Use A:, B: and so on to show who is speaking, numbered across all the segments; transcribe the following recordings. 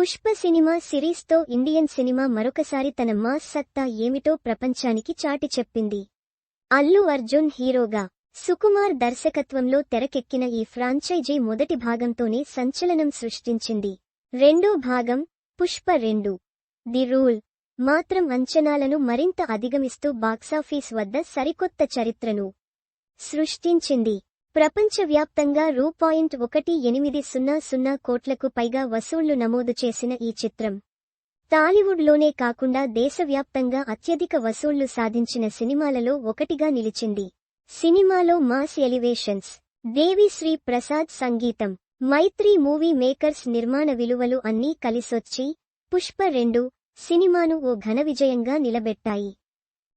A: Pushpa cinema సిరీస్తో Indian cinema మరొకసారి తన mass సత్తా ఏమిటో ప్రపంచానికి చాటి చెప్పింది. అల్లు అర్జున్ హీరోగా, సుకుమార్ దర్శకత్వంలో తెరకెక్కిన ఈ ఫ్రాంచైజీ మొదటి భాగంతోనే సంచలనం సృష్టించింది. రెండో భాగం, పుష్ప 2 ది రూల్ మాత్రం అంచనాలను మరింత అధిగమిస్తూ బాక్సాఫీస్ వద్ద సరికొత్త చరిత్రను సృష్టించింది. ప్రపంచవ్యాప్తంగా రూ.180 కోట్లకు పైగా వసూళ్లు నమోదు చేసిన ఈ చిత్రం టాలీవుడ్లోనే కాకుండా దేశవ్యాప్తంగా అత్యధిక వసూళ్లు సాధించిన సినిమాలలో ఒకటిగా నిలిచింది. సినిమాలో మాస్ ఎలివేషన్స్, దేవిశ్రీ ప్రసాద్ సంగీతం, మైత్రి మూవీ మేకర్స్ నిర్మాణ విలువలు అన్నీ కలిసొచ్చి పుష్ప 2 సినిమాను ఓ ఘన విజయంగా నిలబెట్టాయి.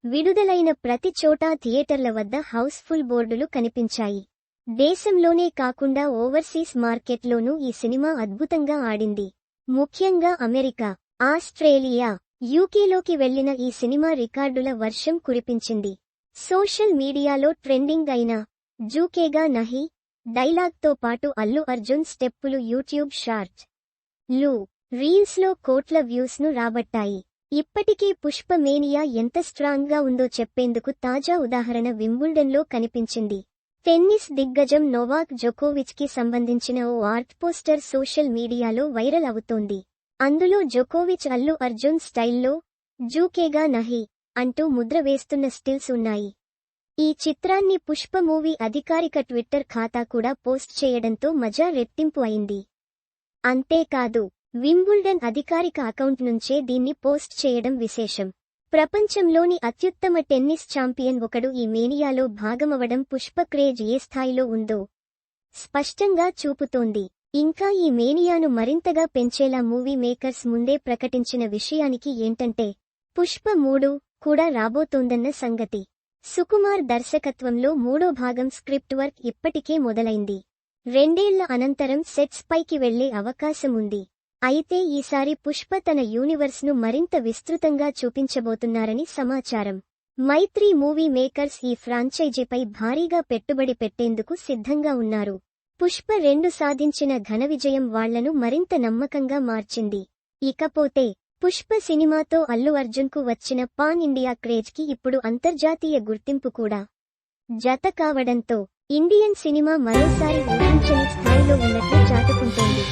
A: విడుదలైన ప్రతి చోటా థియేటర్ల వద్ద హౌస్ఫుల్ బోర్డులు కనిపించాయి. దేశంలోనే కాకుండా ఓవర్సీస్ మార్కెట్లోనూ ఈ సినిమా అద్భుతంగా ఆడింది. ముఖ్యంగా అమెరికా, ఆస్ట్రేలియా, యూకేలోకి వెళ్లిన ఈ సినిమా రికార్డుల వర్షం కురిపించింది. సోషల్ మీడియాలో ట్రెండింగ్ అయిన జూకేగా నహీ డైలాగ్తో పాటు అల్లు అర్జున్ స్టెప్పులు యూట్యూబ్ షార్ట్ లు, రీల్స్లో కోట్ల వ్యూస్ను రాబట్టాయి. ఇప్పటికే పుష్ప మేనియా ఎంత స్ట్రాంగ్గా ఉందో చెప్పేందుకు తాజా ఉదాహరణ వింబుల్డన్లో కనిపించింది. టెన్నిస్ దిగ్గజం నోవాక్ జోకోవిచ్కి సంబంధించిన ఓ ఆర్ట్ పోస్టర్ సోషల్ మీడియాలో వైరల్ అవుతోంది. అందులో జోకోవిచ్ అల్లు అర్జున్ స్టైల్లో జూకేగా నహీ అంటూ ముద్ర వేస్తున్న స్టిల్స్ ఉన్నాయి. ఈ చిత్రాన్ని పుష్ప మూవీ అధికారిక ట్విట్టర్ ఖాతా కూడా పోస్ట్ చేయడంతో మజా రెట్టింపు అయింది. అంతేకాదు, వింబుల్డన్ అధికారిక అకౌంట్ నుంచే దీన్ని పోస్ట్ చేయడం విశేషం. ప్రపంచంలోని అత్యుత్తమ టెన్నిస్ ఛాంపియన్ ఒకడు ఈ మేనియాలో భాగమవడం పుష్ప క్రేజ్ ఏ స్థాయిలో ఉందో స్పష్టంగా చూపుతోంది. ఇంకా ఈ మేనియాను మరింతగా పెంచేలా మూవీ మేకర్స్ ముందే ప్రకటించిన విషయానికి ఏంటంటే పుష్ప 3 కూడా రాబోతోందన్న సంగతి. సుకుమార్ దర్శకత్వంలో మూడో భాగం స్క్రిప్ట్ వర్క్ ఇప్పటికే మొదలైంది. 2 ఏళ్ల అనంతరం సెట్స్ పైకి వెళ్లే అవకాశం ఉంది. అయితే ఈసారి పుష్ప తన యూనివర్స్ను మరింత విస్తృతంగా చూపించబోతున్నారని సమాచారం. మైత్రి మూవీ మేకర్స్ ఈ ఫ్రాంచైజీపై భారీగా పెట్టుబడి పెట్టేందుకు సిద్ధంగా ఉన్నారు. పుష్ప 2 సాధించిన ఘన విజయం వాళ్లను మరింత నమ్మకంగా మార్చింది. ఇకపోతే పుష్ప సినిమాతో అల్లు అర్జున్కు వచ్చిన పాన్ ఇండియా క్రేజ్కి ఇప్పుడు అంతర్జాతీయ గుర్తింపు కూడా జత కావడంతో ఇండియన్ సినిమా మరోసారి ఊహించని స్థాయిలో ఉన్నట్లు చాటుకుంటోంది.